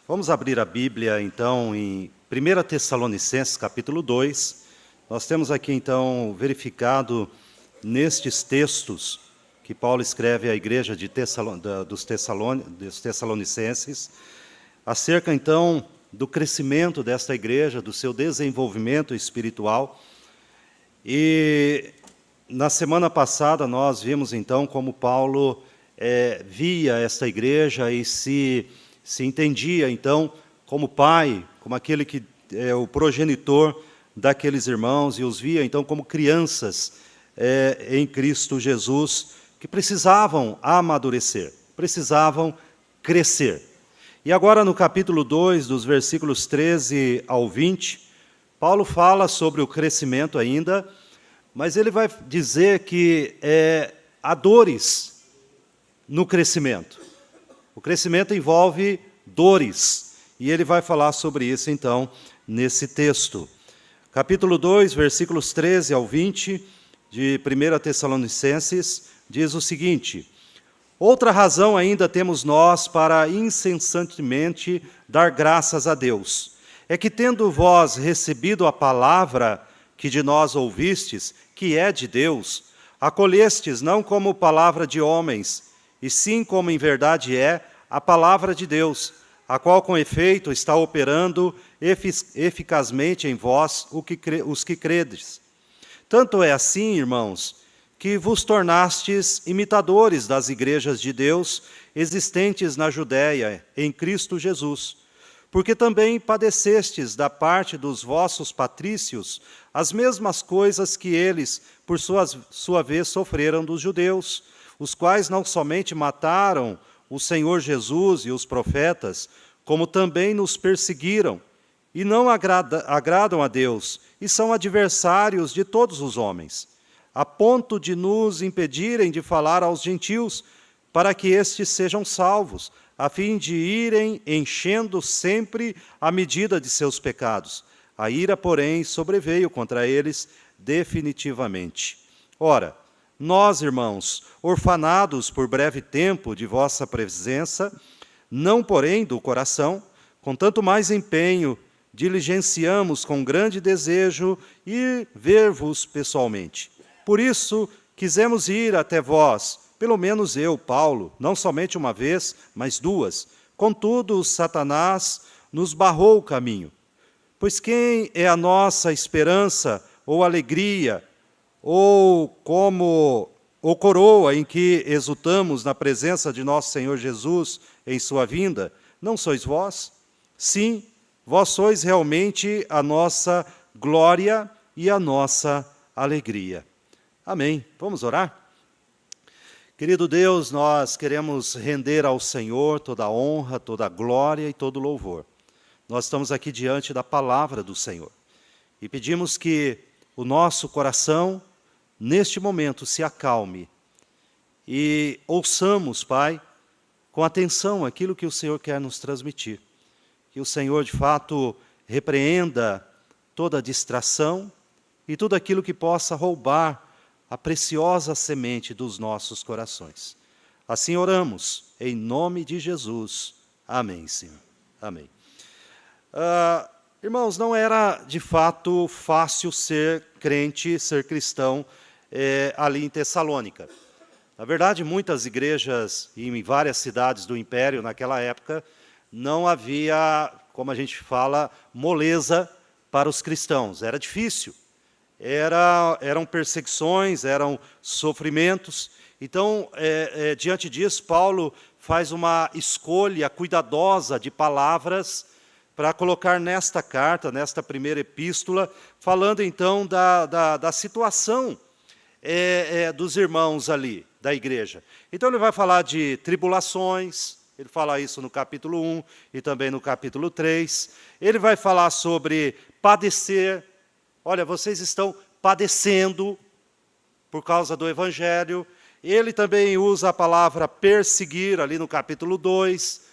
Vamos abrir a Bíblia, então, em 1 Tessalonicenses, capítulo 2. Nós temos aqui, então, verificado nestes textos que Paulo escreve à igreja dos Tessalonicenses, acerca, então, do crescimento desta igreja, do seu desenvolvimento espiritual. E na semana passada nós vimos, então, como Paulo via esta igreja e se entendia, então, como pai, como aquele que é o progenitor daqueles irmãos, e os via, então, como crianças em Cristo Jesus, que precisavam amadurecer, precisavam crescer. E agora, no capítulo 2, dos versículos 13 ao 20, Paulo fala sobre o crescimento ainda, mas ele vai dizer que há dores no crescimento. O crescimento envolve dores, e ele vai falar sobre isso, então, nesse texto. Capítulo 2, versículos 13 ao 20, de 1 Tessalonicenses, diz o seguinte: outra razão ainda temos nós para incessantemente dar graças a Deus, é que tendo vós recebido a palavra que de nós ouvistes, que é de Deus, acolhestes não como palavra de homens, e sim como em verdade é a palavra de Deus, a qual com efeito está operando eficazmente em vós os que credes. Tanto é assim, irmãos, que vos tornastes imitadores das igrejas de Deus existentes na Judéia, em Cristo Jesus, porque também padecestes da parte dos vossos patrícios as mesmas coisas que eles, por sua vez, sofreram dos judeus, os quais não somente mataram o Senhor Jesus e os profetas, como também nos perseguiram, e não agradam a Deus, e são adversários de todos os homens, a ponto de nos impedirem de falar aos gentios, para que estes sejam salvos, a fim de irem enchendo sempre a medida de seus pecados. A ira, porém, sobreveio contra eles definitivamente. Ora, nós, irmãos, orfanados por breve tempo de vossa presença, não porém do coração, com tanto mais empenho, diligenciamos com grande desejo ir ver-vos pessoalmente. Por isso, quisemos ir até vós, pelo menos eu, Paulo, não somente uma vez, mas duas. Contudo, Satanás nos barrou o caminho. Pois quem é a nossa esperança ou alegria, ou coroa em que exultamos na presença de nosso Senhor Jesus em sua vinda? Não sois vós? Sim, vós sois realmente a nossa glória e a nossa alegria. Amém. Vamos orar? Querido Deus, nós queremos render ao Senhor toda a honra, toda a glória e todo o louvor. Nós estamos aqui diante da palavra do Senhor e pedimos que o nosso coração, neste momento, se acalme e ouçamos, Pai, com atenção aquilo que o Senhor quer nos transmitir. Que o Senhor, de fato, repreenda toda distração e tudo aquilo que possa roubar a preciosa semente dos nossos corações. Assim oramos, em nome de Jesus. Amém, Senhor. Amém. Irmãos, não era de fato fácil ser crente, ser cristão ali em Tessalônica. Na verdade, muitas igrejas em várias cidades do Império naquela época não havia, como a gente fala, moleza para os cristãos. Era difícil. Eram perseguições, eram sofrimentos. Então, diante disso, Paulo faz uma escolha cuidadosa de palavras para colocar nesta carta, nesta primeira epístola, falando então da situação dos irmãos ali, da igreja. Então ele vai falar de tribulações, ele fala isso no capítulo 1 e também no capítulo 3. Ele vai falar sobre padecer. Olha, vocês estão padecendo por causa do Evangelho. Ele também usa a palavra perseguir, ali no capítulo 2.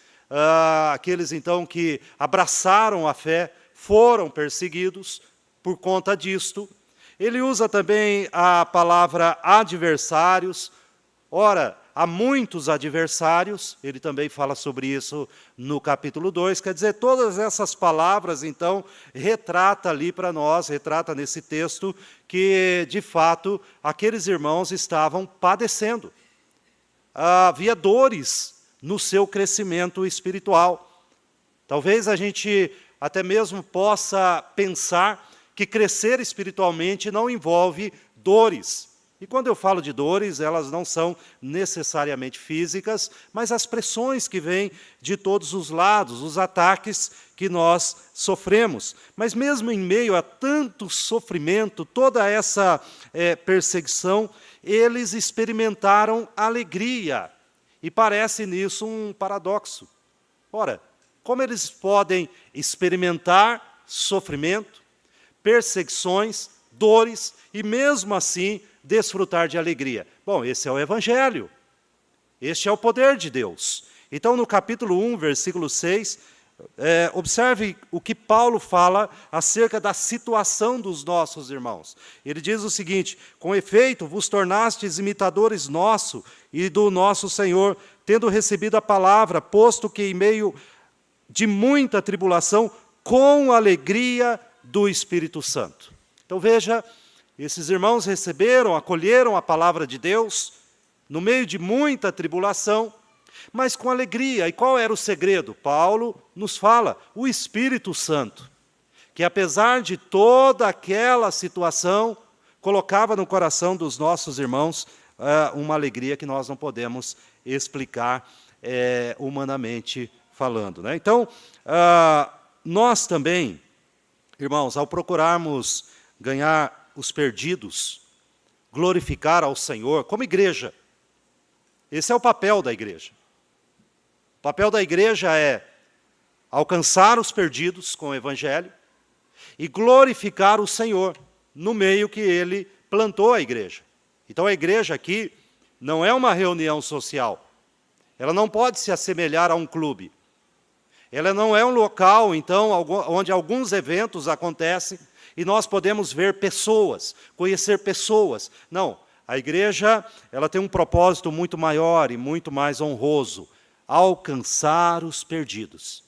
Aqueles, então, que abraçaram a fé, foram perseguidos por conta disto. Ele usa também a palavra adversários. Ora, há muitos adversários, ele também fala sobre isso no capítulo 2, quer dizer, todas essas palavras, então, retrata ali para nós, retrata nesse texto, que, de fato, aqueles irmãos estavam padecendo. Havia dores no seu crescimento espiritual. Talvez a gente até mesmo possa pensar que crescer espiritualmente não envolve dores. E quando eu falo de dores, elas não são necessariamente físicas, mas as pressões que vêm de todos os lados, os ataques que nós sofremos. Mas mesmo em meio a tanto sofrimento, toda essa perseguição, eles experimentaram alegria. E parece nisso um paradoxo. Ora, como eles podem experimentar sofrimento, perseguições, dores, e mesmo assim desfrutar de alegria? Bom, esse é o Evangelho. Este é o poder de Deus. Então, no capítulo 1, versículo 6, observe o que Paulo fala acerca da situação dos nossos irmãos. Ele diz o seguinte: com efeito, vos tornastes imitadores nosso e do nosso Senhor, tendo recebido a palavra, posto que em meio de muita tribulação, com alegria do Espírito Santo. Então veja, esses irmãos receberam, acolheram a palavra de Deus, no meio de muita tribulação, mas com alegria. E qual era o segredo? Paulo nos fala, o Espírito Santo, que apesar de toda aquela situação, colocava no coração dos nossos irmãos uma alegria que nós não podemos explicar humanamente falando, né? Então, nós também, irmãos, ao procurarmos ganhar os perdidos, glorificar ao Senhor, como igreja, esse é o papel da igreja. O papel da igreja é alcançar os perdidos com o Evangelho e glorificar o Senhor no meio que Ele plantou a igreja. Então a igreja aqui não é uma reunião social, ela não pode se assemelhar a um clube. Ela não é um local, então, onde alguns eventos acontecem e nós podemos ver pessoas, conhecer pessoas. Não, a igreja ela tem um propósito muito maior e muito mais honroso: alcançar os perdidos.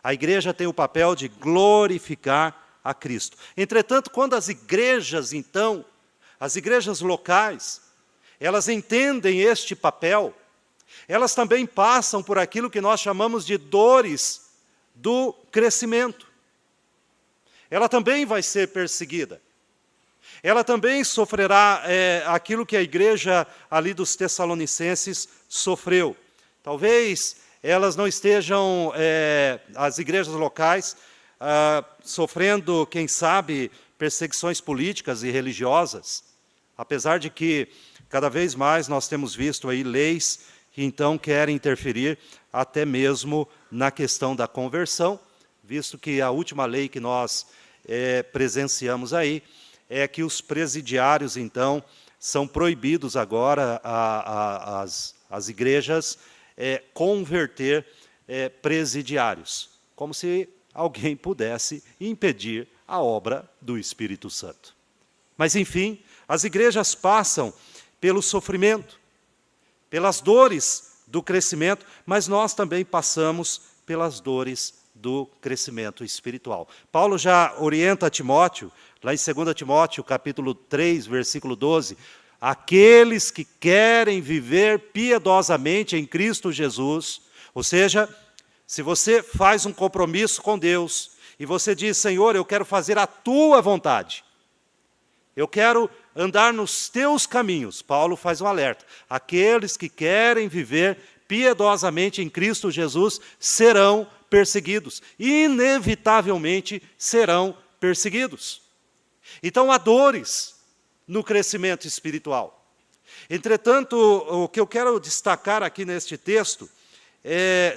A igreja tem o papel de glorificar a Cristo. Entretanto, quando as igrejas, então, as igrejas locais, elas entendem este papel, elas também passam por aquilo que nós chamamos de dores do crescimento. Ela também vai ser perseguida. Ela também sofrerá aquilo que a igreja ali dos Tessalonicenses sofreu. Talvez elas não estejam, as igrejas locais, sofrendo, quem sabe, perseguições políticas e religiosas, apesar de que cada vez mais nós temos visto aí leis que então querem interferir até mesmo na questão da conversão, visto que a última lei que nós presenciamos aí é que os presidiários, então, são proibidos agora as igrejas converter presidiários, como se alguém pudesse impedir a obra do Espírito Santo. Mas, enfim, as igrejas passam pelo sofrimento, pelas dores do crescimento, mas nós também passamos pelas dores do crescimento espiritual. Paulo já orienta Timóteo, lá em 2 Timóteo, capítulo 3, versículo 12, aqueles que querem viver piedosamente em Cristo Jesus, ou seja, se você faz um compromisso com Deus, e você diz: Senhor, eu quero fazer a tua vontade, eu quero andar nos teus caminhos. Paulo faz um alerta: aqueles que querem viver piedosamente em Cristo Jesus serão perseguidos, inevitavelmente serão perseguidos. Então há dores no crescimento espiritual. Entretanto, o que eu quero destacar aqui neste texto,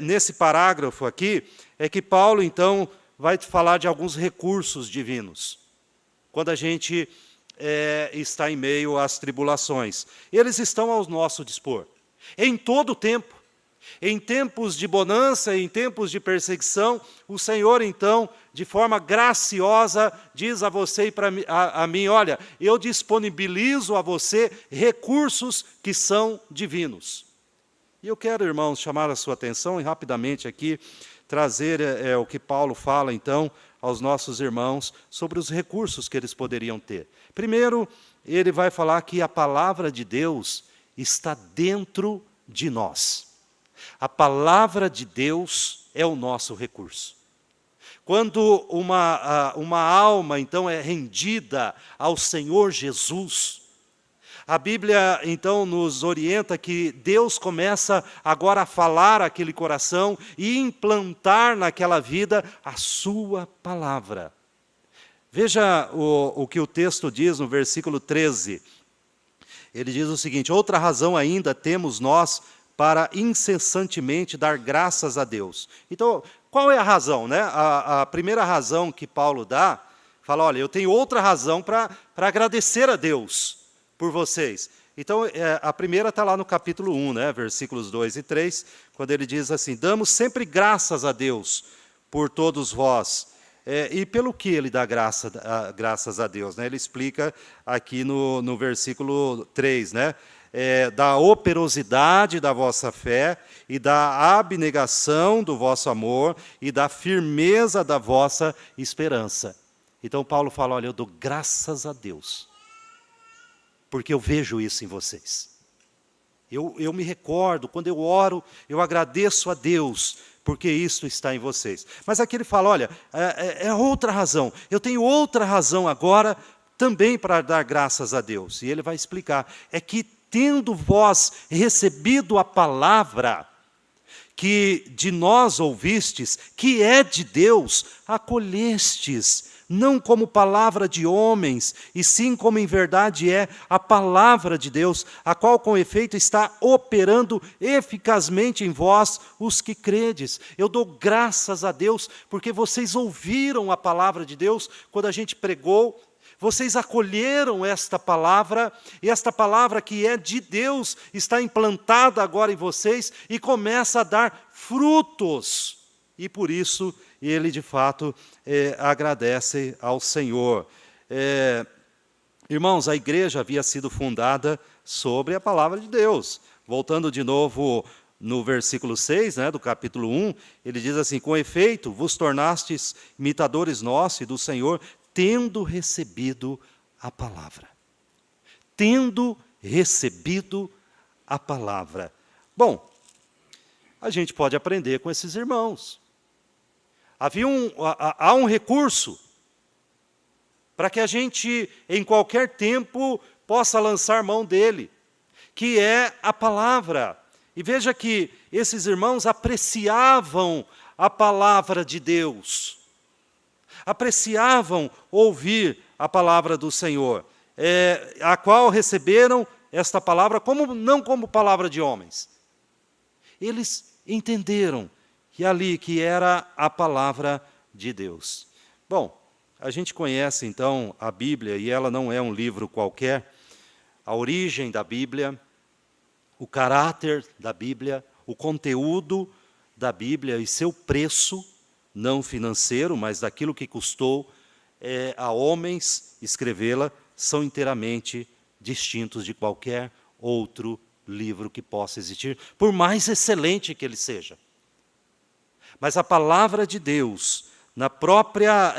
nesse parágrafo aqui, é que Paulo então vai falar de alguns recursos divinos, quando a gente está em meio às tribulações. Eles estão ao nosso dispor, em todo o tempo. Em tempos de bonança, em tempos de perseguição, o Senhor, então, de forma graciosa, diz a você e a mim: olha, eu disponibilizo a você recursos que são divinos. E eu quero, irmãos, chamar a sua atenção e rapidamente aqui trazer o que Paulo fala, então, aos nossos irmãos sobre os recursos que eles poderiam ter. Primeiro, ele vai falar que a palavra de Deus está dentro de nós. A palavra de Deus é o nosso recurso. Quando uma alma, então, é rendida ao Senhor Jesus, a Bíblia, então, nos orienta que Deus começa agora a falar àquele coração e implantar naquela vida a sua palavra. Veja o que o texto diz no versículo 13. Ele diz o seguinte: outra razão ainda temos nós para incessantemente dar graças a Deus. Então, qual é a razão, né? A primeira razão que Paulo dá, fala, olha, eu tenho outra razão para agradecer a Deus por vocês. Então, a primeira está lá no capítulo 1, né, versículos 2 e 3, quando ele diz assim: damos sempre graças a Deus por todos vós. E pelo que ele dá graças a Deus? Né? Ele explica aqui no versículo 3, né? Da operosidade da vossa fé e da abnegação do vosso amor e da firmeza da vossa esperança. Então, Paulo fala, olha, eu dou graças a Deus, porque eu vejo isso em vocês. Eu me recordo, quando eu oro, eu agradeço a Deus, porque isso está em vocês. Mas aqui ele fala, olha, é outra razão. Eu tenho outra razão agora também para dar graças a Deus. E ele vai explicar. É que tendo vós recebido a palavra que de nós ouvistes, que é de Deus, acolhestes, não como palavra de homens, e sim como em verdade é a palavra de Deus, a qual com efeito está operando eficazmente em vós, os que credes. Eu dou graças a Deus, porque vocês ouviram a palavra de Deus, quando a gente pregou, vocês acolheram esta palavra, e esta palavra que é de Deus, está implantada agora em vocês, e começa a dar frutos, e por isso ele de fato agradece ao Senhor. Irmãos, a igreja havia sido fundada sobre a palavra de Deus. Voltando de novo no versículo 6, né, do capítulo 1, ele diz assim: com efeito, vos tornastes imitadores nossos e do Senhor, tendo recebido a palavra. Tendo recebido a palavra. Bom, a gente pode aprender com esses irmãos. Há um recurso para que a gente, em qualquer tempo, possa lançar mão dele, que é a palavra. E veja que esses irmãos apreciavam a palavra de Deus, apreciavam ouvir a palavra do Senhor, a qual receberam esta palavra não como palavra de homens. Eles entenderam que era a palavra de Deus. Bom, a gente conhece então a Bíblia, e ela não é um livro qualquer. A origem da Bíblia, o caráter da Bíblia, o conteúdo da Bíblia e seu preço, não financeiro, mas daquilo que custou a homens escrevê-la, são inteiramente distintos de qualquer outro livro que possa existir, por mais excelente que ele seja. Mas a palavra de Deus, na própria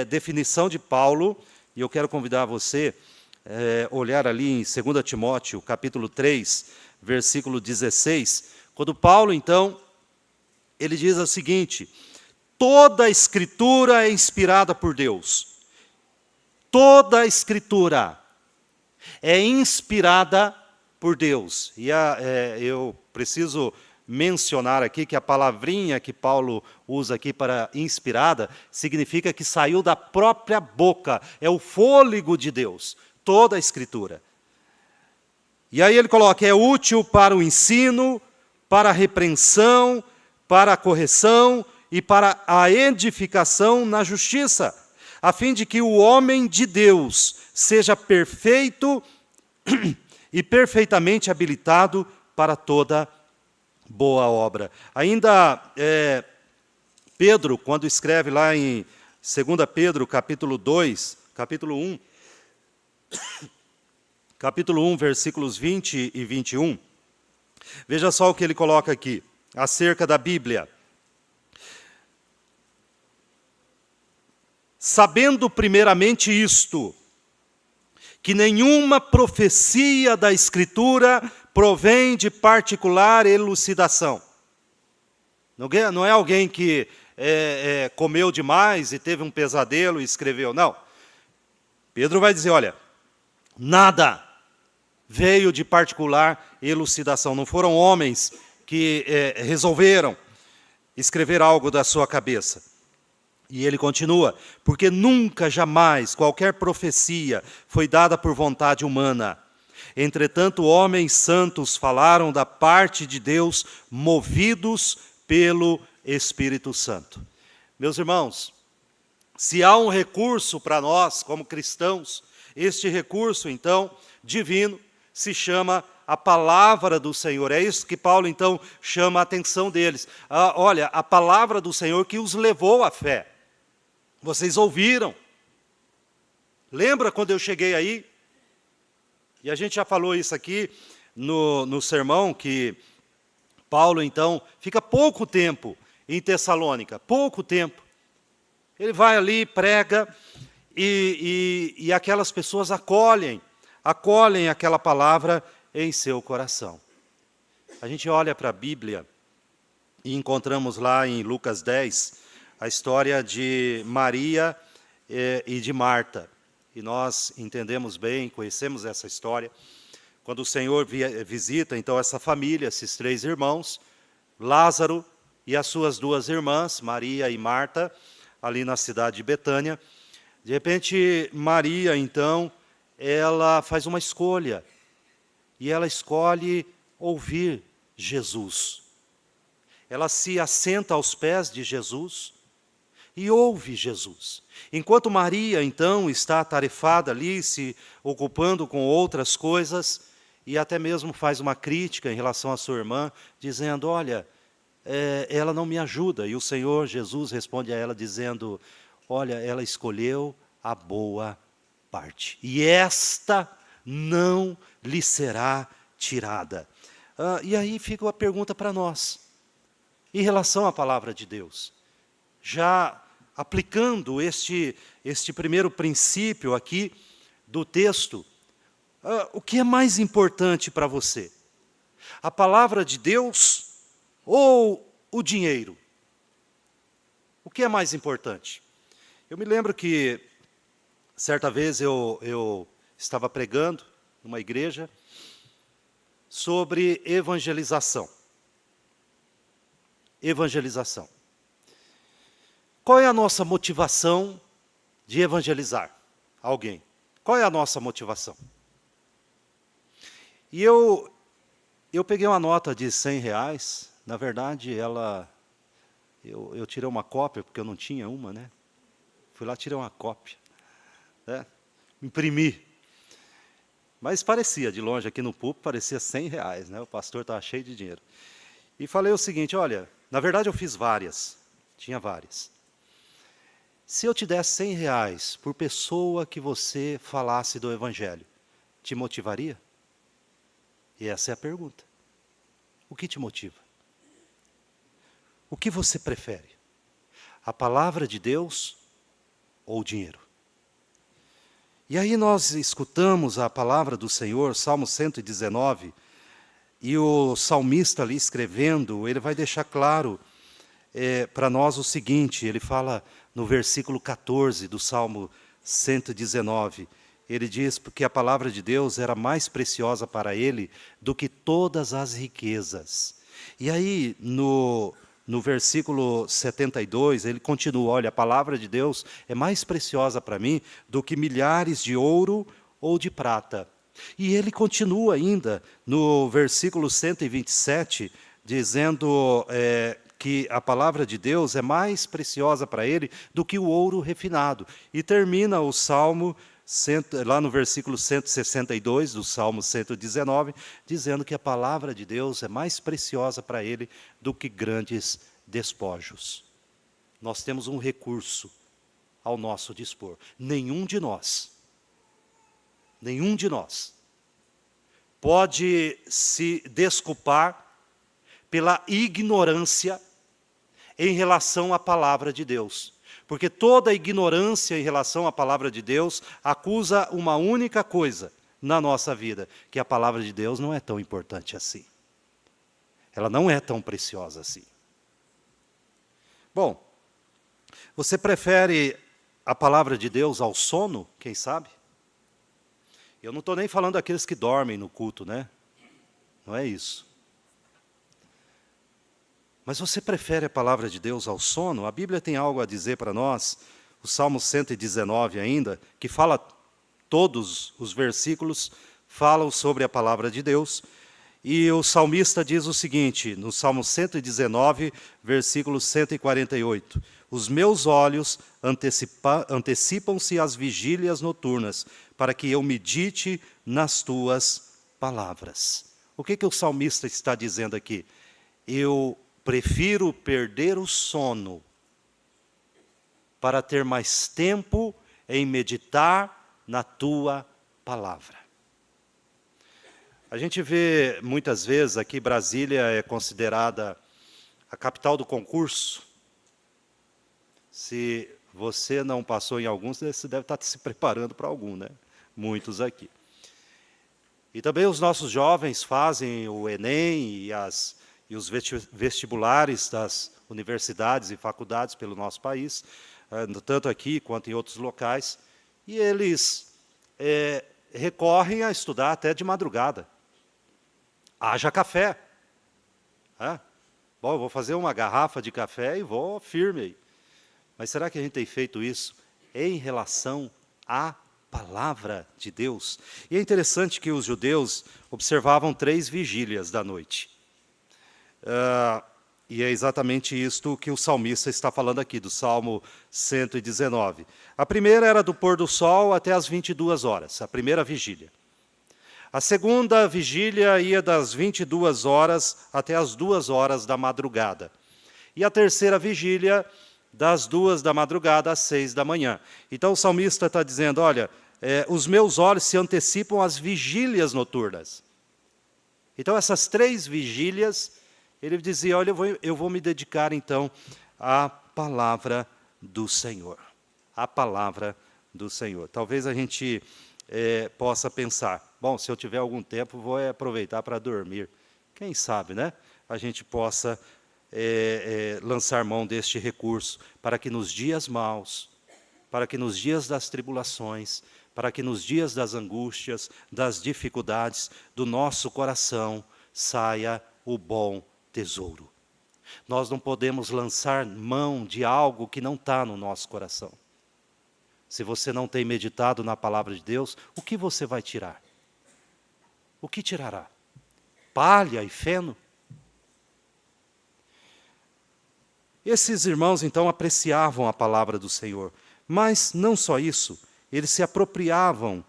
definição de Paulo, e eu quero convidar você a olhar ali em 2 Timóteo, capítulo 3, versículo 16, quando Paulo, então, ele diz o seguinte: toda a Escritura é inspirada por Deus. Toda a Escritura é inspirada por Deus. E eu preciso mencionar aqui que a palavrinha que Paulo usa aqui para inspirada significa que saiu da própria boca, é o fôlego de Deus, toda a Escritura. E aí ele coloca, é útil para o ensino, para a repreensão, para a correção e para a edificação na justiça, a fim de que o homem de Deus seja perfeito e perfeitamente habilitado para toda boa obra. Ainda Pedro, quando escreve lá em 2 Pedro, capítulo 1, versículos 20 e 21, Veja só o que ele coloca aqui, acerca da Bíblia. Sabendo primeiramente isto, que nenhuma profecia da Escritura provém de particular elucidação. Não é alguém que comeu demais e teve um pesadelo e escreveu, não. Pedro vai dizer, olha, nada veio de particular elucidação. Não foram homens que resolveram escrever algo da sua cabeça. E ele continua, porque nunca, jamais, qualquer profecia foi dada por vontade humana. Entretanto, homens santos falaram da parte de Deus, movidos pelo Espírito Santo. Meus irmãos, se há um recurso para nós, como cristãos, este recurso, então, divino, se chama a palavra do Senhor. É isso que Paulo, então, chama a atenção deles. Olha, a palavra do Senhor que os levou à fé. Vocês ouviram. Lembra quando eu cheguei aí? E a gente já falou isso aqui no sermão, que Paulo, então, fica pouco tempo em Tessalônica, pouco tempo. Ele vai ali, prega, e aquelas pessoas acolhem aquela palavra em seu coração. A gente olha para a Bíblia e encontramos lá em Lucas 10, a história de Maria e de Marta. E nós entendemos bem, conhecemos essa história. Quando o Senhor visita, então, essa família, esses 3 irmãos, Lázaro e as suas 2 irmãs, Maria e Marta, ali na cidade de Betânia. De repente, Maria, então, ela faz uma escolha. E ela escolhe ouvir Jesus. Ela se assenta aos pés de Jesus e ouve Jesus. Enquanto Maria, então, está atarefada ali, se ocupando com outras coisas, e até mesmo faz uma crítica em relação à sua irmã, dizendo, olha, ela não me ajuda. E o Senhor Jesus responde a ela dizendo, olha, ela escolheu a boa parte, e esta não lhe será tirada. E aí fica a pergunta para nós, em relação à palavra de Deus. Já aplicando este primeiro princípio aqui do texto, o que é mais importante para você? A palavra de Deus ou o dinheiro? O que é mais importante? Eu me lembro que, certa vez, eu estava pregando numa igreja sobre evangelização. Evangelização. Qual é a nossa motivação de evangelizar alguém? Qual é a nossa motivação? E eu peguei uma nota de R$100, na verdade, eu tirei uma cópia, porque eu não tinha uma, né? Fui lá, tirei uma cópia, né? Imprimi. Mas parecia, de longe, aqui no púlpito, parecia R$100, né? O pastor estava cheio de dinheiro. E falei o seguinte, olha, na verdade eu fiz várias, tinha várias. Se eu te desse R$100 por pessoa que você falasse do Evangelho, te motivaria? E essa é a pergunta. O que te motiva? O que você prefere? A palavra de Deus ou o dinheiro? E aí nós escutamos a palavra do Senhor, Salmo 119, e o salmista ali escrevendo, ele vai deixar claro para nós o seguinte, ele fala no versículo 14 do Salmo 119, ele diz porque a palavra de Deus era mais preciosa para ele do que todas as riquezas. E aí, no versículo 72, ele continua, olha, a palavra de Deus é mais preciosa para mim do que milhares de ouro ou de prata. E ele continua ainda no versículo 127, dizendo que a palavra de Deus é mais preciosa para ele do que o ouro refinado. E termina o Salmo, lá no versículo 162 do Salmo 119, dizendo que a palavra de Deus é mais preciosa para ele do que grandes despojos. Nós temos um recurso ao nosso dispor. Nenhum de nós pode se desculpar pela ignorância em relação à palavra de Deus. Porque toda ignorância em relação à palavra de Deus acusa uma única coisa na nossa vida, que a palavra de Deus não é tão importante assim. Ela não é tão preciosa assim. Bom, você prefere a palavra de Deus ao sono, quem sabe? Eu não estou nem falando daqueles que dormem no culto, né? Não é isso. Mas você prefere a palavra de Deus ao sono? A Bíblia tem algo a dizer para nós, o Salmo 119 ainda, que fala, todos os versículos falam sobre a palavra de Deus. E o salmista diz o seguinte, no Salmo 119, versículo 148. Os meus olhos antecipam-se às vigílias noturnas, para que eu medite nas tuas palavras. O que o salmista está dizendo aqui? Eu prefiro perder o sono para ter mais tempo em meditar na tua palavra. A gente vê muitas vezes aqui, Brasília é considerada a capital do concurso. Se você não passou em alguns, você deve estar se preparando para algum, né? Muitos aqui. E também os nossos jovens fazem o Enem e os vestibulares das universidades e faculdades pelo nosso país, tanto aqui quanto em outros locais, e eles recorrem a estudar até de madrugada. Haja café. Bom, eu vou fazer uma garrafa de café e vou firme aí. Mas será que a gente tem feito isso em relação à palavra de Deus? E é interessante que os judeus observavam 3 vigílias da noite. E é exatamente isto que o salmista está falando aqui, do Salmo 119. A primeira era do pôr do sol até as 22 horas, a primeira vigília. A segunda vigília ia das 22 horas até as 2 horas da madrugada. E a terceira vigília, das 2 da madrugada às 6 da manhã. Então o salmista está dizendo, olha, os meus olhos se antecipam às vigílias noturnas. Então essas 3 vigílias, ele dizia, olha, eu vou me dedicar então à palavra do Senhor. A palavra do Senhor. Talvez a gente possa pensar, bom, se eu tiver algum tempo, vou aproveitar para dormir. Quem sabe, né? A gente possa lançar mão deste recurso, para que nos dias maus, para que nos dias das tribulações, para que nos dias das angústias, das dificuldades, do nosso coração saia o bom tesouro. Nós não podemos lançar mão de algo que não está no nosso coração. Se você não tem meditado na palavra de Deus, o que você vai tirar? O que tirará? Palha e feno? Esses irmãos, então, apreciavam a palavra do Senhor. Mas não só isso, eles se apropriavam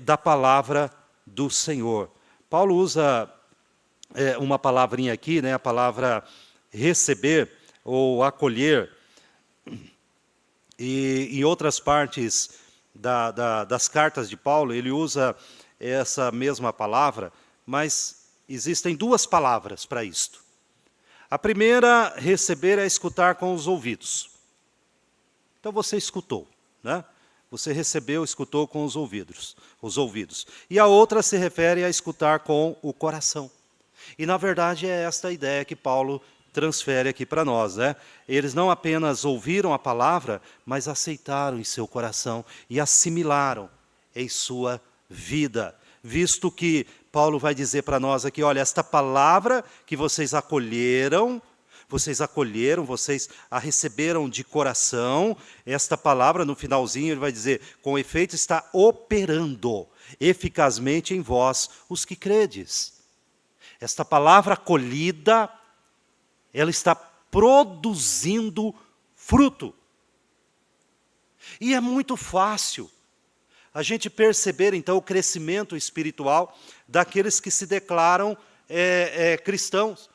da palavra do Senhor. Paulo usa uma palavrinha aqui, né, a palavra receber ou acolher. E em outras partes das cartas de Paulo, ele usa essa mesma palavra, mas existem 2 palavras para isto. A primeira, receber, é escutar com os ouvidos. Então você escutou, né? Você recebeu, escutou com os ouvidos. E a outra se refere a escutar com o coração. E na verdade é esta a ideia que Paulo transfere aqui para nós, né? Eles não apenas ouviram a palavra, mas aceitaram em seu coração e assimilaram em sua vida. Visto que Paulo vai dizer para nós aqui, olha, esta palavra que vocês acolheram, vocês a receberam de coração, esta palavra no finalzinho ele vai dizer, com efeito está operando eficazmente em vós os que credes. Esta palavra acolhida, ela está produzindo fruto. E é muito fácil a gente perceber, então, o crescimento espiritual daqueles que se declaram cristãos.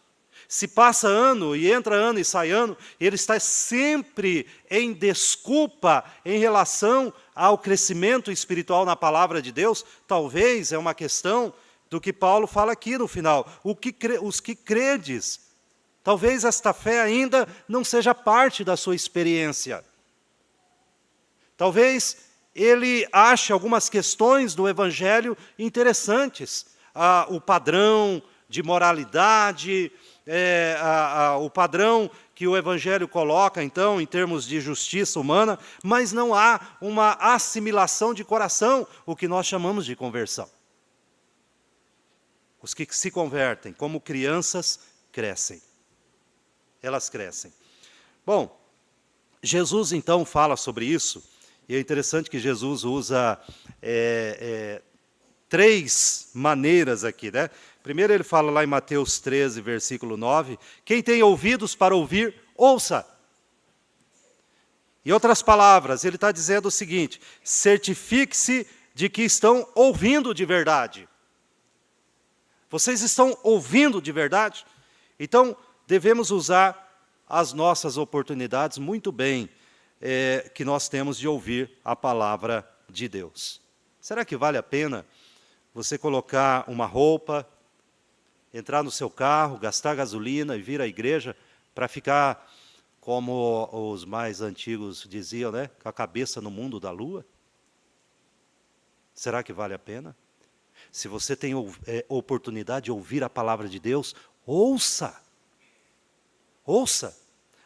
Se passa ano, e entra ano e sai ano, ele está sempre em desculpa em relação ao crescimento espiritual na palavra de Deus. Talvez é uma questão do que Paulo fala aqui no final. Os que credes. Talvez esta fé ainda não seja parte da sua experiência. Talvez ele ache algumas questões do Evangelho interessantes. O padrão de moralidade, o padrão que o Evangelho coloca, então, em termos de justiça humana, mas não há uma assimilação de coração, o que nós chamamos de conversão. Os que se convertem como crianças crescem. Elas crescem. Bom, Jesus então fala sobre isso, e é interessante que Jesus usa três maneiras aqui, né? Primeiro ele fala lá em Mateus 13, versículo 9, quem tem ouvidos para ouvir, ouça. Em outras palavras, ele está dizendo o seguinte, certifique-se de que estão ouvindo de verdade. Vocês estão ouvindo de verdade? Então, devemos usar as nossas oportunidades muito bem, que nós temos de ouvir a palavra de Deus. Será que vale a pena você colocar uma roupa, entrar no seu carro, gastar gasolina e vir à igreja para ficar, como os mais antigos diziam, né, com a cabeça no mundo da lua? Será que vale a pena? Se você tem oportunidade de ouvir a palavra de Deus, ouça. Ouça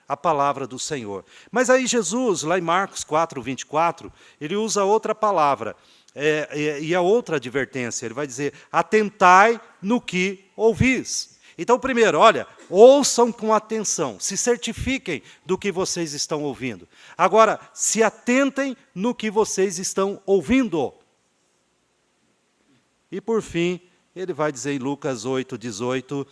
a palavra do Senhor. Mas aí Jesus, lá em Marcos 4, 24, ele usa outra palavra. E a outra advertência, ele vai dizer, atentai no que ouvis. Então, primeiro, olha, ouçam com atenção, se certifiquem do que vocês estão ouvindo. Agora, se atentem no que vocês estão ouvindo. E por fim, ele vai dizer em Lucas 8, 18,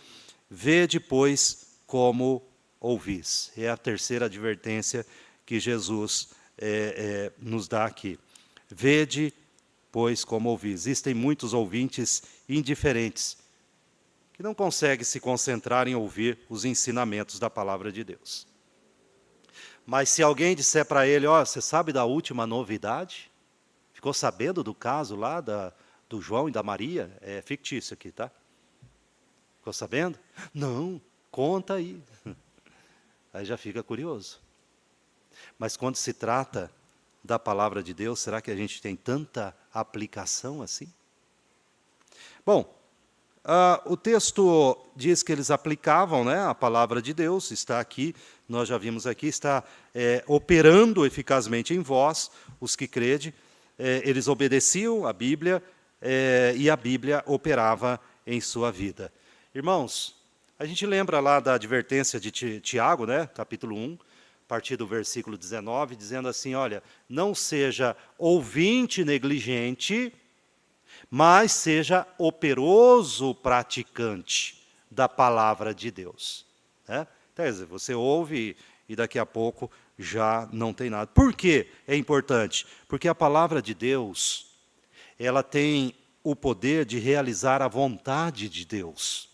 vede, pois, como ouvis. É a terceira advertência que Jesus nos dá aqui. Vede, pois, como ouvis. Existem muitos ouvintes indiferentes que não conseguem se concentrar em ouvir os ensinamentos da palavra de Deus. Mas se alguém disser para ele, você sabe da última novidade? Ficou sabendo do caso lá do João e da Maria? É fictício aqui, tá? Ficou sabendo? Não, conta aí. Aí já fica curioso. Mas quando se trata da palavra de Deus, será que a gente tem tanta aplicação assim? Bom, o texto diz que eles aplicavam, né, a palavra de Deus, está aqui, nós já vimos aqui, está operando eficazmente em vós, os que crede, eles obedeciam a Bíblia, e a Bíblia operava em sua vida. Irmãos, a gente lembra lá da advertência de Tiago, né, capítulo 1, a partir do versículo 19, dizendo assim, olha, não seja ouvinte negligente, mas seja operoso praticante da palavra de Deus. Né? Então, quer dizer, você ouve e daqui a pouco já não tem nada. Por que é importante? Porque a palavra de Deus, ela tem o poder de realizar a vontade de Deus.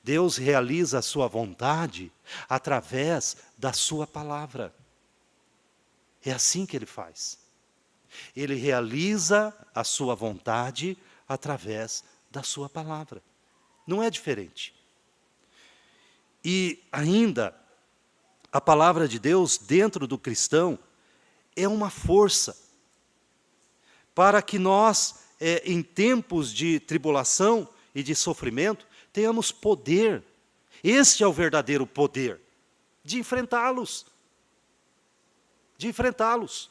Deus realiza a sua vontade através da sua palavra. É assim que ele faz. Ele realiza a sua vontade através da sua palavra. Não é diferente. E ainda, a palavra de Deus dentro do cristão é uma força para que nós, em tempos de tribulação e de sofrimento, tenhamos poder. Este é o verdadeiro poder de enfrentá-los. De enfrentá-los.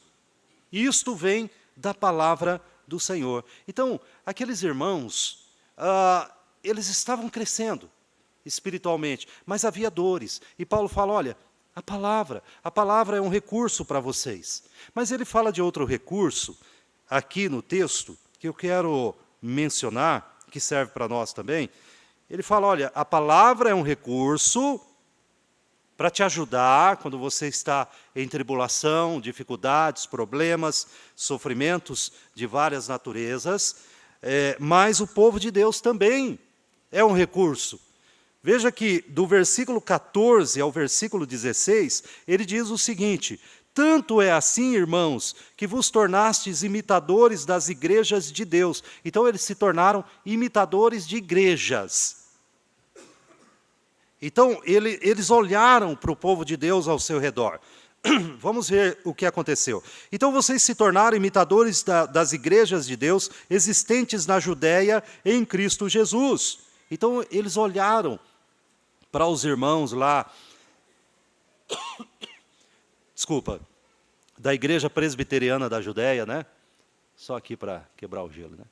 Isto vem da palavra do Senhor. Então, aqueles irmãos, eles estavam crescendo espiritualmente, mas havia dores. E Paulo fala, olha, a palavra é um recurso para vocês. Mas ele fala de outro recurso, aqui no texto, que eu quero mencionar, que serve para nós também. Ele fala, olha, a palavra é um recurso para te ajudar quando você está em tribulação, dificuldades, problemas, sofrimentos de várias naturezas, mas o povo de Deus também é um recurso. Veja que do versículo 14 ao versículo 16, ele diz o seguinte, Tanto é assim, irmãos, que vos tornastes imitadores das igrejas de Deus. Então, eles se tornaram imitadores de igrejas. Então, eles olharam para o povo de Deus ao seu redor. Vamos ver o que aconteceu. Então, vocês se tornaram imitadores das igrejas de Deus existentes na Judéia em Cristo Jesus. Então, eles olharam para os irmãos lá, desculpa, da igreja presbiteriana da Judéia, né? Só aqui para quebrar o gelo, né?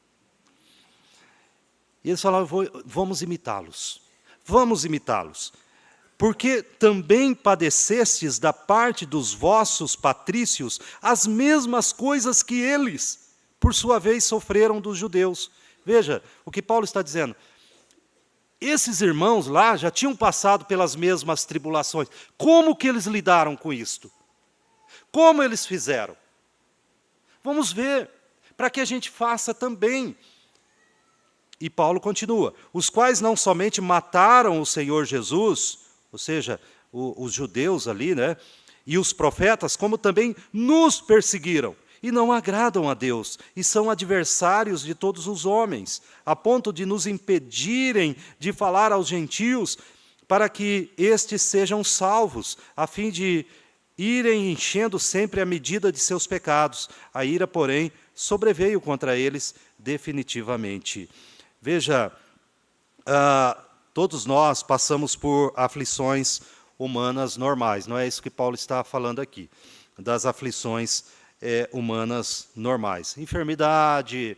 E eles falaram, vamos imitá-los. Vamos imitá-los. Porque também padecestes da parte dos vossos patrícios as mesmas coisas que eles, por sua vez, sofreram dos judeus. Veja o que Paulo está dizendo. Esses irmãos lá já tinham passado pelas mesmas tribulações. Como que eles lidaram com isto? Como eles fizeram? Vamos ver, para que a gente faça também. E Paulo continua, os quais não somente mataram o Senhor Jesus, ou seja, os judeus ali, né, e os profetas, como também nos perseguiram, e não agradam a Deus, e são adversários de todos os homens, a ponto de nos impedirem de falar aos gentios, para que estes sejam salvos, a fim de irem enchendo sempre a medida de seus pecados. A ira, porém, sobreveio contra eles definitivamente. Veja, todos nós passamos por aflições humanas normais, não é isso que Paulo está falando aqui, das aflições humanas normais. Enfermidade,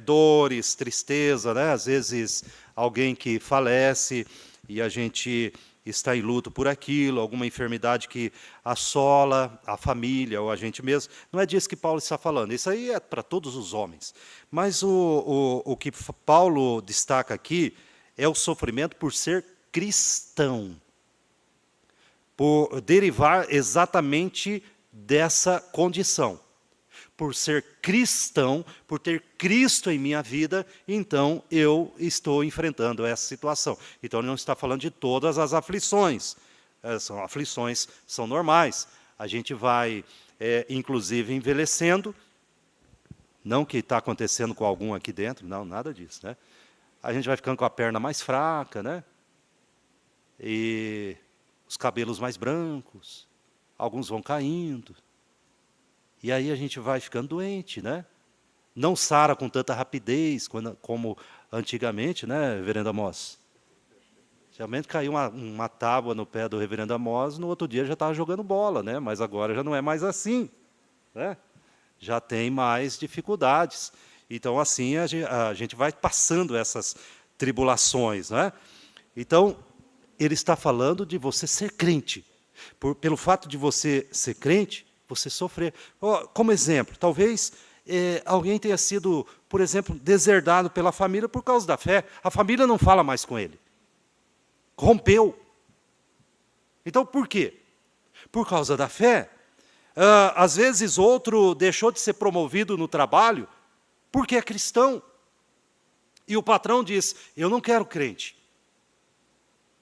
dores, tristeza, né? Às vezes alguém que falece e a gente está em luto por aquilo, alguma enfermidade que assola a família ou a gente mesmo. Não é disso que Paulo está falando, isso aí é para todos os homens. Mas o que Paulo destaca aqui é o sofrimento por ser cristão, por derivar exatamente dessa condição. Por ser cristão, por ter Cristo em minha vida, então eu estou enfrentando essa situação. Então ele não está falando de todas as aflições. São aflições, são normais. A gente vai, inclusive, envelhecendo. Não que está acontecendo com algum aqui dentro, não, nada disso, né? A gente vai ficando com a perna mais fraca, né? E os cabelos mais brancos, alguns vão caindo. E aí a gente vai ficando doente, né? Não sara com tanta rapidez como antigamente, né, reverendo Amós? Geralmente caiu uma tábua no pé do reverendo Amós, no outro dia já estava jogando bola, né? Mas agora já não é mais assim, né? Já tem mais dificuldades. Então, assim, a gente vai passando essas tribulações, né? Então, ele está falando de você ser crente. Pelo fato de você ser crente, você sofrer. Como exemplo, talvez alguém tenha sido, por exemplo, deserdado pela família por causa da fé. A família não fala mais com ele. Rompeu. Então, por quê? Por causa da fé. Às vezes, outro deixou de ser promovido no trabalho porque é cristão. E o patrão diz, eu não quero crente.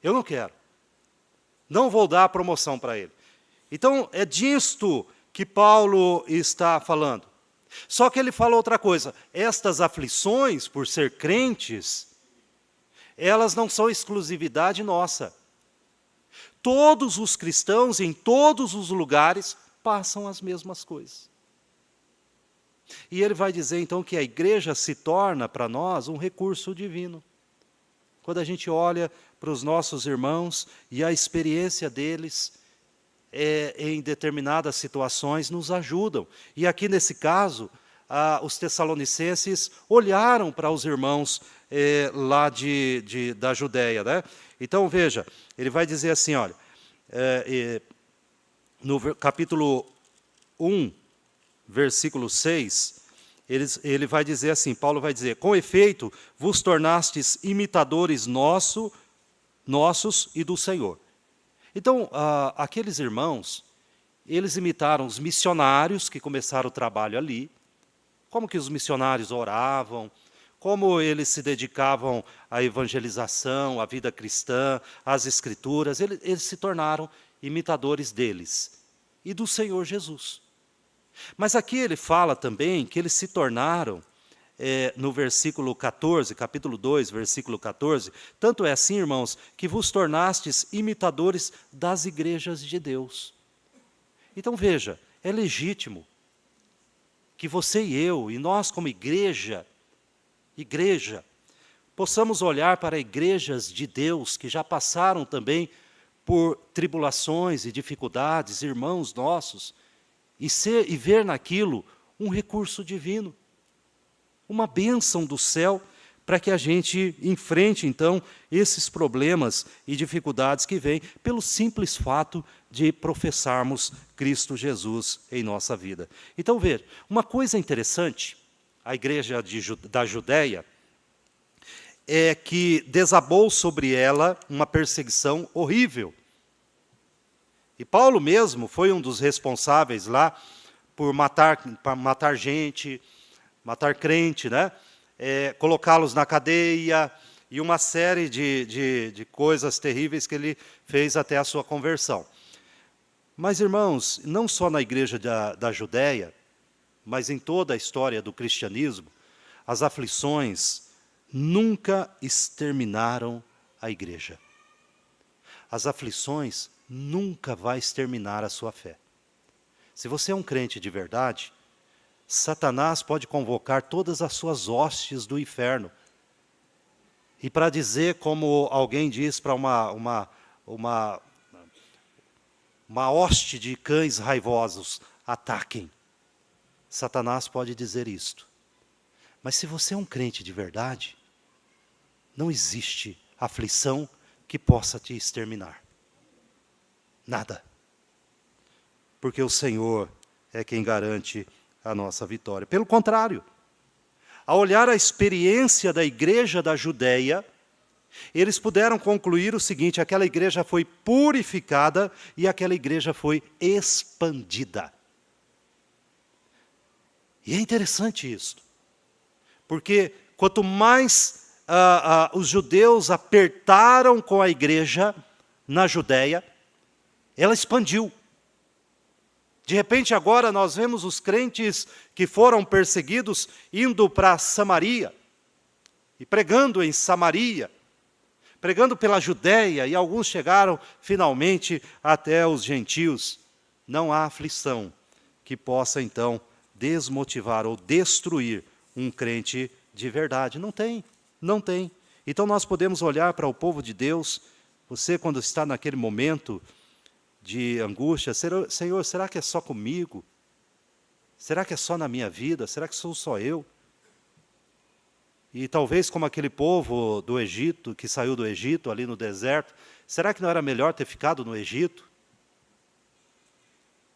Eu não quero. Não vou dar a promoção para ele. Então, é disto que Paulo está falando. Só que ele fala outra coisa. Estas aflições, por ser crentes, elas não são exclusividade nossa. Todos os cristãos, em todos os lugares, passam as mesmas coisas. E ele vai dizer, então, que a igreja se torna, para nós, um recurso divino. Quando a gente olha para os nossos irmãos e a experiência deles em determinadas situações nos ajudam. E aqui, nesse caso, os tessalonicenses olharam para os irmãos lá da Judéia, né? Então, veja, ele vai dizer assim, olha, no capítulo 1, versículo 6, ele vai dizer assim, Paulo vai dizer, com efeito, vos tornastes imitadores nossos e do Senhor. Então, aqueles irmãos, eles imitaram os missionários que começaram o trabalho ali, como que os missionários oravam, como eles se dedicavam à evangelização, à vida cristã, às escrituras, eles se tornaram imitadores deles. e do Senhor Jesus. Mas aqui ele fala também que eles se tornaram, no versículo 14, capítulo 2, versículo 14, tanto é assim, irmãos, que vos tornastes imitadores das igrejas de Deus. Então veja, é legítimo que você e eu, e nós como igreja, possamos olhar para igrejas de Deus que já passaram também por tribulações e dificuldades, irmãos nossos, e ver naquilo um recurso divino, uma bênção do céu, para que a gente enfrente, então, esses problemas e dificuldades que vêm pelo simples fato de professarmos Cristo Jesus em nossa vida. Então, ver, uma coisa interessante, a igreja da Judéia, é que desabou sobre ela uma perseguição horrível. E Paulo mesmo foi um dos responsáveis lá por matar gente, matar crente, né? Colocá-los na cadeia e uma série de coisas terríveis que ele fez até a sua conversão. Mas, irmãos, não só na igreja da Judéia, mas em toda a história do cristianismo, as aflições nunca exterminaram a igreja. As aflições nunca vai exterminar a sua fé. Se você é um crente de verdade, Satanás pode convocar todas as suas hostes do inferno. E para dizer, como alguém diz para uma hoste de cães raivosos, ataquem. Satanás pode dizer isto. Mas se você é um crente de verdade, não existe aflição que possa te exterminar. Nada. Porque o Senhor é quem garante a nossa vitória. Pelo contrário, ao olhar a experiência da igreja da Judéia, eles puderam concluir o seguinte: aquela igreja foi purificada e aquela igreja foi expandida. E é interessante isso, porque quanto mais os judeus apertaram com a igreja na Judéia, ela expandiu. De repente agora nós vemos os crentes que foram perseguidos indo para Samaria, e pregando em Samaria, pregando pela Judéia, e alguns chegaram finalmente até os gentios. Não há aflição que possa então desmotivar ou destruir um crente de verdade. Não tem, não tem. Então nós podemos olhar para o povo de Deus, você quando está naquele momento de angústia, Senhor, será que é só comigo? Será que é só na minha vida? Será que sou só eu? E talvez como aquele povo do Egito, que saiu do Egito ali no deserto, será que não era melhor ter ficado no Egito?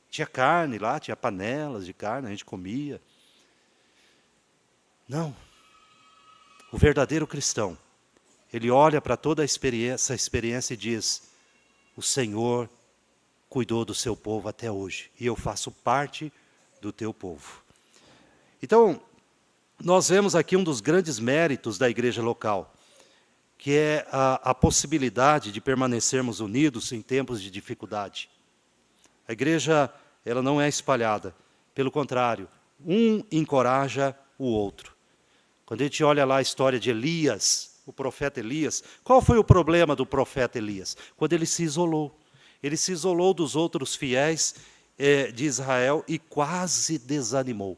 Tinha carne lá, tinha panelas de carne, a gente comia. Não. O verdadeiro cristão, ele olha para toda essa experiência e diz: o Senhor cuidou do seu povo até hoje, e eu faço parte do teu povo. Então, nós vemos aqui um dos grandes méritos da igreja local, que é a possibilidade de permanecermos unidos em tempos de dificuldade. A igreja, ela não é espalhada, pelo contrário, um encoraja o outro. Quando a gente olha lá a história de Elias, o profeta Elias, qual foi o problema do profeta Elias? Quando ele se isolou. Ele se isolou dos outros fiéis de Israel e quase desanimou.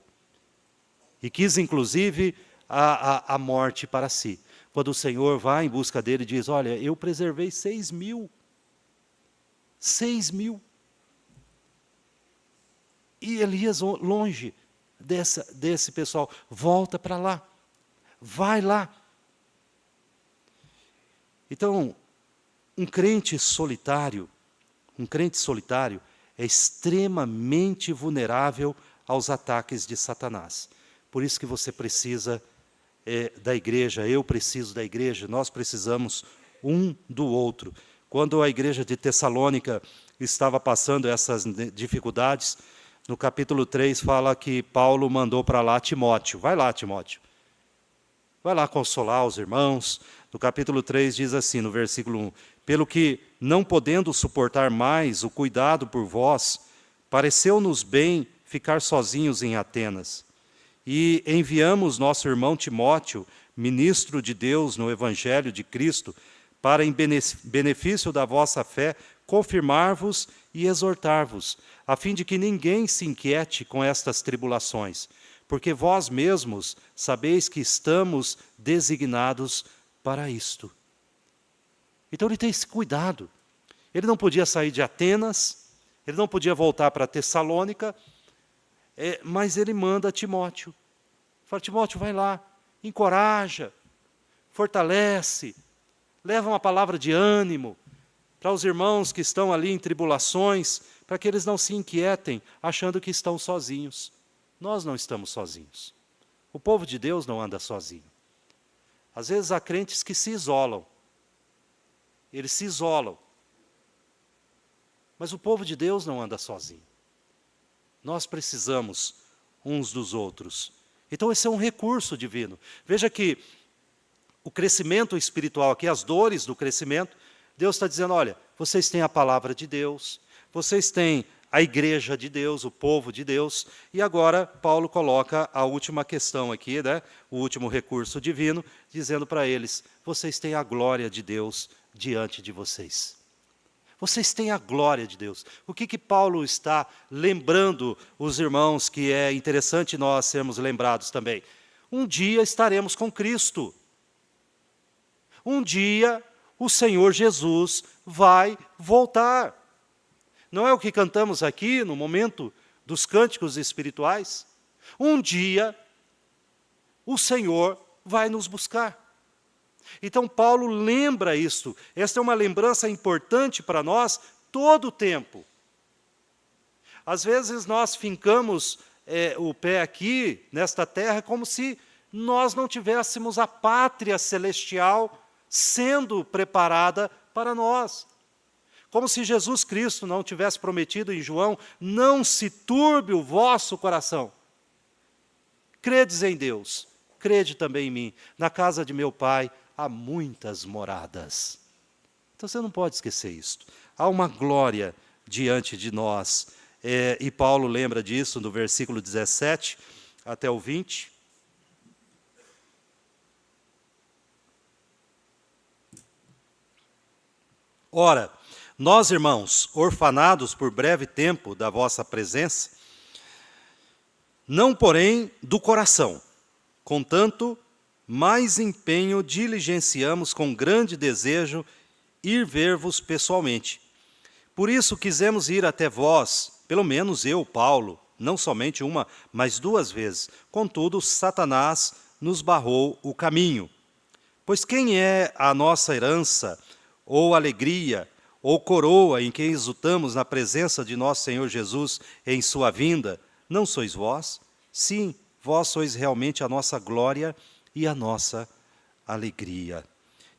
E quis, inclusive, a morte para si. Quando o Senhor vai em busca dele e diz: olha, eu preservei 6.000. 6.000. E Elias, longe desse pessoal, volta para lá. Vai lá. Então, um crente solitário é extremamente vulnerável aos ataques de Satanás. Por isso que você precisa da igreja, eu preciso da igreja, nós precisamos um do outro. Quando a igreja de Tessalônica estava passando essas dificuldades, no capítulo 3 fala que Paulo mandou para lá Timóteo. Vai lá, Timóteo. Vai lá consolar os irmãos. No capítulo 3 diz assim, no versículo 1, pelo que, não podendo suportar mais o cuidado por vós, pareceu-nos bem ficar sozinhos em Atenas. E enviamos nosso irmão Timóteo, ministro de Deus no Evangelho de Cristo, para, em benefício da vossa fé, confirmar-vos e exortar-vos, a fim de que ninguém se inquiete com estas tribulações, porque vós mesmos sabeis que estamos designados para isto. Então ele tem esse cuidado. Ele não podia sair de Atenas, ele não podia voltar para Tessalônica, mas ele manda Timóteo. Fala, Timóteo, vai lá, encoraja, fortalece, leva uma palavra de ânimo para os irmãos que estão ali em tribulações, para que eles não se inquietem, achando que estão sozinhos. Nós não estamos sozinhos. O povo de Deus não anda sozinho. Às vezes há crentes que se isolam. Eles se isolam. Mas o povo de Deus não anda sozinho. Nós precisamos uns dos outros. Então esse é um recurso divino. Veja que o crescimento espiritual aqui, as dores do crescimento, Deus está dizendo, olha, vocês têm a palavra de Deus, vocês têm a igreja de Deus, o povo de Deus, e agora Paulo coloca a última questão aqui, né, o último recurso divino, dizendo para eles, vocês têm a glória de Deus diante de vocês. Vocês têm a glória de Deus. O que Paulo está lembrando os irmãos, que é interessante nós sermos lembrados também? Um dia estaremos com Cristo. Um dia o Senhor Jesus vai voltar. Não é o que cantamos aqui no momento dos cânticos espirituais? Um dia o Senhor vai nos buscar. Então Paulo lembra isto. Esta é uma lembrança importante para nós todo o tempo. Às vezes nós fincamos o pé aqui, nesta terra, como se nós não tivéssemos a pátria celestial sendo preparada para nós. Como se Jesus Cristo não tivesse prometido em João, não se turbe o vosso coração. Credes em Deus, crede também em mim. Na casa de meu Pai há muitas moradas. Então você não pode esquecer isto. Há uma glória diante de nós. E Paulo lembra disso no versículo 17 até o 20. Ora, nós, irmãos, orfanados por breve tempo da vossa presença, não porém do coração, contanto, mais empenho diligenciamos com grande desejo ir ver-vos pessoalmente. Por isso quisemos ir até vós, pelo menos eu, Paulo, não somente uma, mas 2 vezes. Contudo, Satanás nos barrou o caminho. Pois quem é a nossa herança, ou alegria, ou coroa em que exultamos na presença de nosso Senhor Jesus em sua vinda? Não sois vós? Sim, vós sois realmente a nossa glória e a nossa alegria.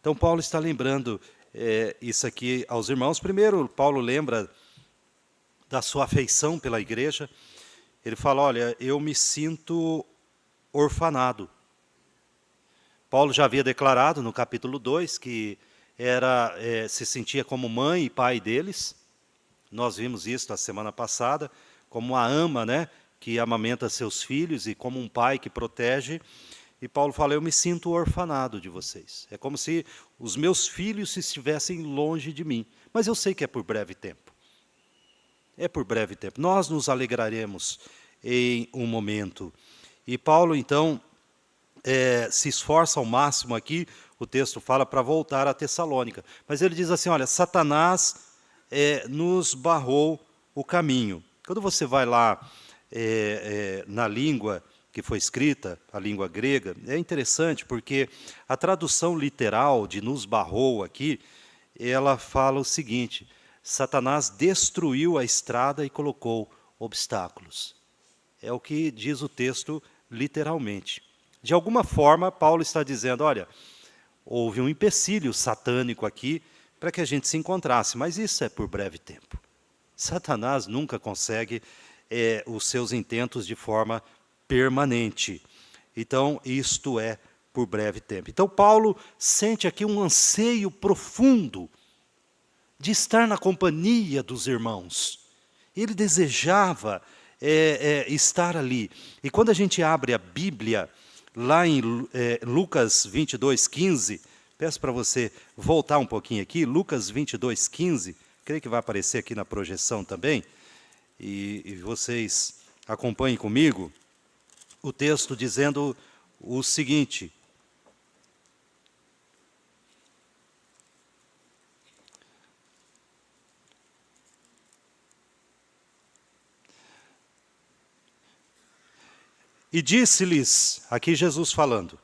Então Paulo está lembrando isso aqui aos irmãos. Primeiro, Paulo lembra da sua afeição pela igreja. Ele fala, olha, eu me sinto orfanado. Paulo já havia declarado no capítulo 2 que se sentia como mãe e pai deles. Nós vimos isso na semana passada, como uma ama, né, que amamenta seus filhos e como um pai que protege. E Paulo fala, eu me sinto orfanado de vocês. É como se os meus filhos estivessem longe de mim. Mas eu sei que é por breve tempo. É por breve tempo. Nós nos alegraremos em um momento. E Paulo, então, se esforça ao máximo aqui, o texto fala, para voltar a Tessalônica. Mas ele diz assim, olha, Satanás nos barrou o caminho. Quando você vai lá na língua que foi escrita, a língua grega, é interessante porque a tradução literal de nos barrou aqui, ela fala o seguinte, Satanás destruiu a estrada e colocou obstáculos. É o que diz o texto literalmente. De alguma forma, Paulo está dizendo, olha, houve um empecilho satânico aqui para que a gente se encontrasse, mas isso é por breve tempo. Satanás nunca consegue os seus intentos de forma permanente. Então, isto é por breve tempo. Então, Paulo sente aqui um anseio profundo de estar na companhia dos irmãos. Ele desejava estar ali. E quando a gente abre a Bíblia, lá em Lucas 22:15, peço para você voltar um pouquinho aqui, Lucas 22:15, creio que vai aparecer aqui na projeção também, e vocês acompanhem comigo, o texto dizendo o seguinte: e disse-lhes, aqui Jesus falando,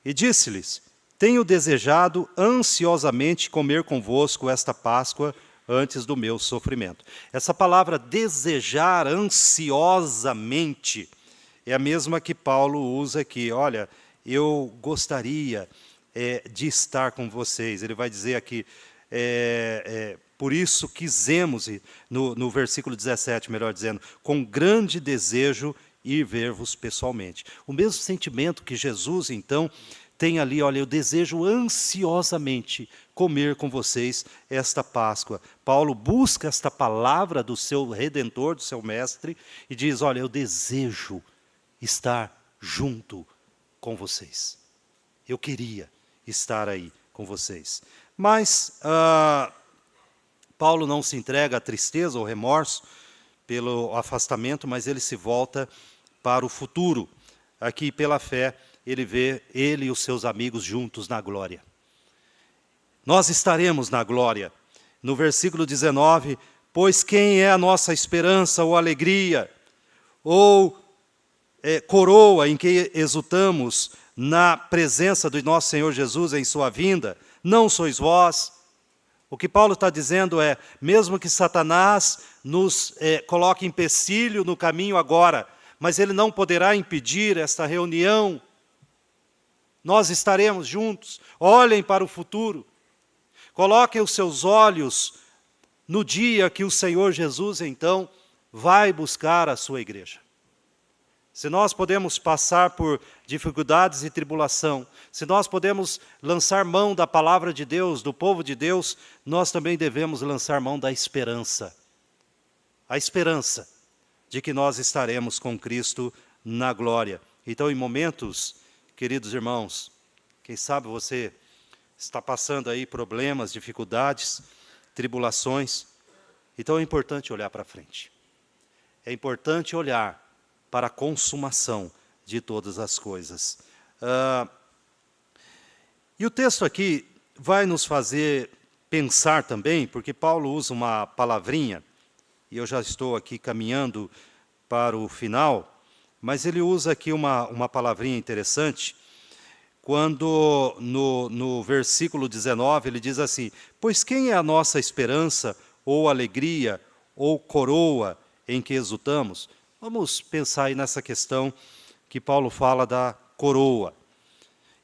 e disse-lhes: tenho desejado ansiosamente comer convosco esta Páscoa antes do meu sofrimento. Essa palavra desejar ansiosamente é a mesma que Paulo usa aqui. Olha, eu gostaria de estar com vocês. Ele vai dizer aqui, por isso quisemos, no versículo 17, melhor dizendo, com grande desejo ir ver-vos pessoalmente. O mesmo sentimento que Jesus, então, tem ali, olha, eu desejo ansiosamente comer com vocês esta Páscoa. Paulo busca esta palavra do seu Redentor, do seu Mestre, e diz, olha, eu desejo estar junto com vocês. Eu queria estar aí com vocês. Mas Paulo não se entrega à tristeza ou remorso pelo afastamento, mas ele se volta para o futuro. Aqui, pela fé, ele vê ele e os seus amigos juntos na glória. Nós estaremos na glória. No versículo 19, pois quem é a nossa esperança ou alegria, ou coroa em que exultamos na presença do nosso Senhor Jesus em sua vinda, não sois vós. O que Paulo está dizendo é, mesmo que Satanás nos coloque empecilho no caminho agora, mas ele não poderá impedir esta reunião. Nós estaremos juntos. Olhem para o futuro. Coloquem os seus olhos no dia que o Senhor Jesus, então, vai buscar a sua igreja. Se nós podemos passar por dificuldades e tribulação, se nós podemos lançar mão da palavra de Deus, do povo de Deus, nós também devemos lançar mão da esperança. A esperança de que nós estaremos com Cristo na glória. Então, em momentos, queridos irmãos, quem sabe você está passando aí problemas, dificuldades, tribulações, então é importante olhar para frente. É importante olhar para a consumação de todas as coisas. E o texto aqui vai nos fazer pensar também, porque Paulo usa uma palavrinha, e eu já estou aqui caminhando para o final, mas ele usa aqui uma palavrinha interessante, quando no versículo 19 ele diz assim, pois quem é a nossa esperança, ou alegria, ou coroa em que exultamos? Vamos pensar aí nessa questão que Paulo fala da coroa.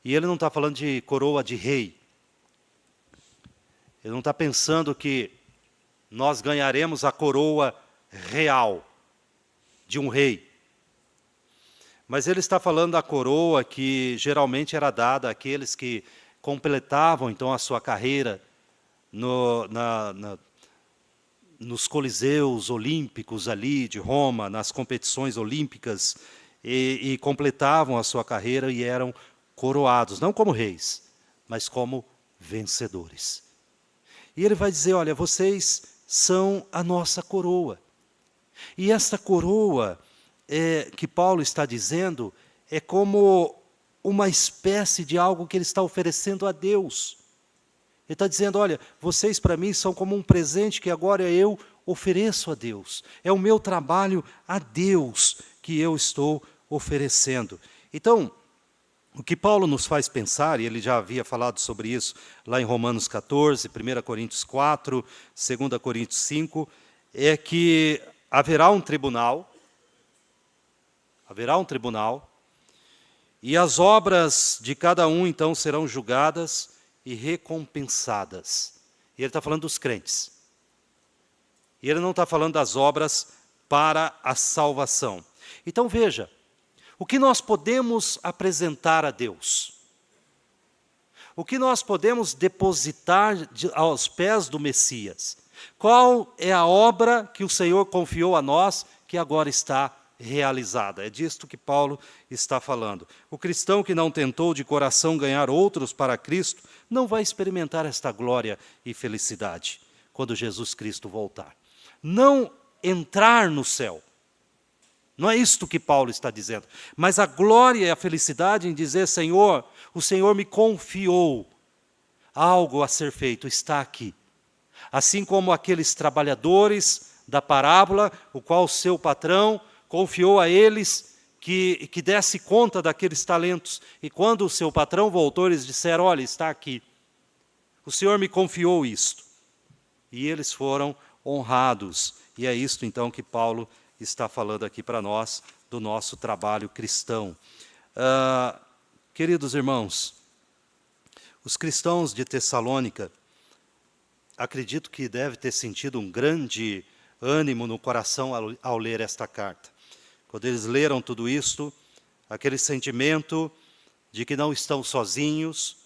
E ele não está falando de coroa de rei. Ele não está pensando que nós ganharemos a coroa real de um rei. Mas ele está falando da coroa que geralmente era dada àqueles que completavam então a sua carreira nos coliseus olímpicos ali de Roma, nas competições olímpicas, e completavam a sua carreira e eram coroados, não como reis, mas como vencedores. E ele vai dizer, olha, vocês são a nossa coroa. E esta coroa que Paulo está dizendo é como uma espécie de algo que ele está oferecendo a Deus. Ele está dizendo, olha, vocês para mim são como um presente que agora eu ofereço a Deus. É o meu trabalho a Deus que eu estou oferecendo. Então, o que Paulo nos faz pensar, e ele já havia falado sobre isso lá em Romanos 14, 1 Coríntios 4, 2 Coríntios 5, é que haverá um tribunal, e as obras de cada um, então, serão julgadas e recompensadas. E ele está falando dos crentes. E ele não está falando das obras para a salvação. Então, veja, o que nós podemos apresentar a Deus? O que nós podemos depositar aos pés do Messias? Qual é a obra que o Senhor confiou a nós, que agora está realizada? É disto que Paulo está falando. O cristão que não tentou de coração ganhar outros para Cristo, não vai experimentar esta glória e felicidade quando Jesus Cristo voltar. Não entrar no céu. Não é isto que Paulo está dizendo. Mas a glória e a felicidade em dizer, Senhor, o Senhor me confiou algo a ser feito, está aqui. Assim como aqueles trabalhadores da parábola, o qual o seu patrão confiou a eles que desse conta daqueles talentos. E quando o seu patrão voltou, eles disseram, olha, está aqui. O Senhor me confiou isto. E eles foram honrados. E é isto então que Paulo está falando aqui para nós, do nosso trabalho cristão. Queridos irmãos, os cristãos de Tessalônica, acredito que deve ter sentido um grande ânimo no coração ao ler esta carta. Quando eles leram tudo isto, aquele sentimento de que não estão sozinhos,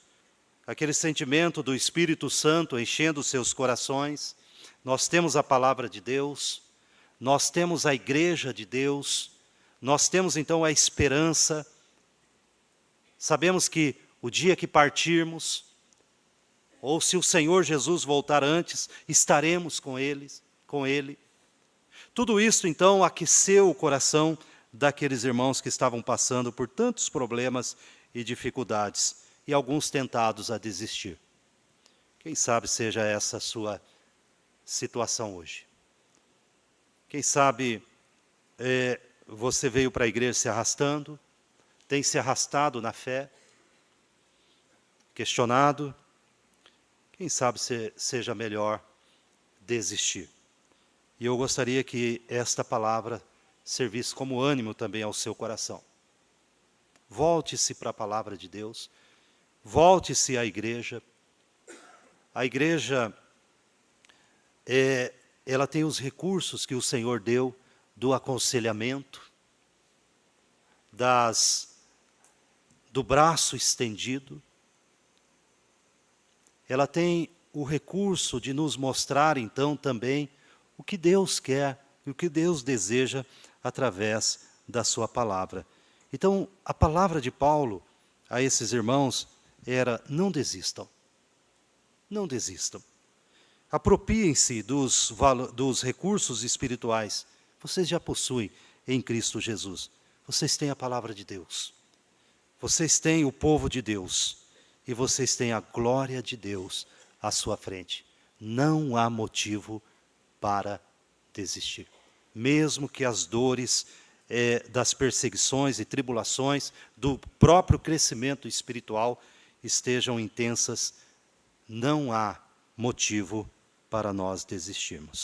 aquele sentimento do Espírito Santo enchendo os seus corações. Nós temos a palavra de Deus, nós temos a igreja de Deus, nós temos então a esperança. Sabemos que o dia que partirmos, ou se o Senhor Jesus voltar antes, estaremos com Ele. Tudo isso, então, aqueceu o coração daqueles irmãos que estavam passando por tantos problemas e dificuldades, e alguns tentados a desistir. Quem sabe seja essa a sua situação hoje. Quem sabe você veio para a igreja se arrastando, tem se arrastado na fé, questionado. Quem sabe seja melhor desistir. E eu gostaria que esta palavra servisse como ânimo também ao seu coração. Volte-se para a palavra de Deus, volte-se à igreja. A igreja, ela tem os recursos que o Senhor deu do aconselhamento, do braço estendido. Ela tem o recurso de nos mostrar, então, também o que Deus quer e o que Deus deseja através da sua palavra. Então, a palavra de Paulo a esses irmãos era: não desistam. Não desistam. Apropiem-se dos recursos espirituais. Vocês já possuem em Cristo Jesus. Vocês têm a palavra de Deus. Vocês têm o povo de Deus. E vocês têm a glória de Deus à sua frente. Não há motivo para desistir. Mesmo que as dores das perseguições e tribulações, do próprio crescimento espiritual estejam intensas, não há motivo para nós desistirmos.